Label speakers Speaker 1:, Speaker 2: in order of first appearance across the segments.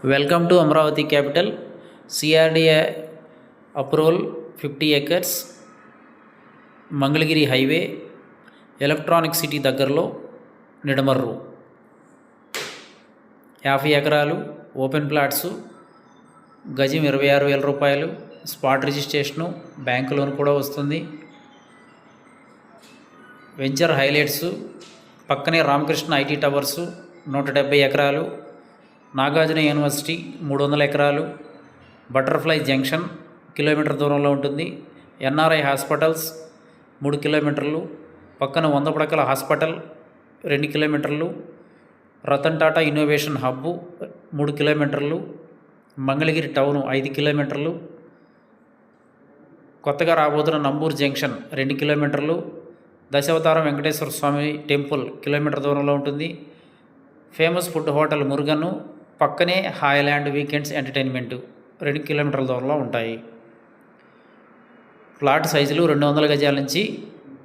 Speaker 1: Welcome to Amaravati capital. CRDA approval 50 acres, Mangalagiri highway, electronic city దగ్గరలో నిడమర్రు. 50 ఎకరాలు, open plots, గజం 26,000 రూపాయలు, స్పాట్ రిజిస్ట్రేషను, బ్యాంకు లోన్ కూడా వస్తుంది. వెంచర్ హైలైట్సు, పక్కనే రామకృష్ణ ఐటీ టవర్సు 170 ఎకరాలు, నాగార్జున యూనివర్సిటీ 300 ఎకరాలు, బటర్ఫ్లై జంక్షన్ కిలోమీటర్ దూరంలో ఉంటుంది. ఎన్ఆర్ఐ హాస్పిటల్స్ 3 కిలోమీటర్లు, పక్కన 100 పడకల హాస్పిటల్ 2 కిలోమీటర్లు, రతన్ టాటా ఇన్నోవేషన్ హబ్బు 3 కిలోమీటర్లు, మంగళగిరి టౌను 5 కిలోమీటర్లు, కొత్తగా రాబోతున్న నంబూరు జంక్షన్ 2 కిలోమీటర్లు, దశావతారం వెంకటేశ్వర స్వామి టెంపుల్ కిలోమీటర్ దూరంలో ఉంటుంది. ఫేమస్ ఫుడ్ హోటల్ మురుగను, పక్కనే హాయ్లాండ్ వీకెండ్స్ ఎంటర్టైన్మెంటు 2 కిలోమీటర్ల దూరంలో ఉంటాయి. ప్లాట్ సైజులు 200 గజాల నుంచి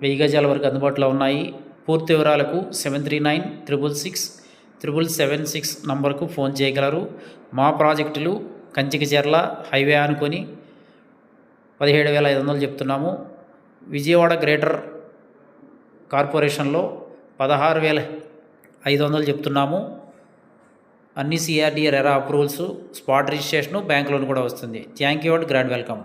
Speaker 1: 1000 గజాల వరకు అందుబాటులో ఉన్నాయి. పూర్తి వివరాలకు 7396667776 నంబర్కు ఫోన్ చేయగలరు. మా ప్రాజెక్టులు కంచికచర్ల హైవే అనుకొని 17,500 చెప్తున్నాము. విజయవాడ గ్రేటర్ కార్పొరేషన్లో 16,500 చెప్తున్నాము. అన్ని CRDA RERA approvals, spot registration, bank loan కూడా వస్తుంది. Thank you and grand welcome.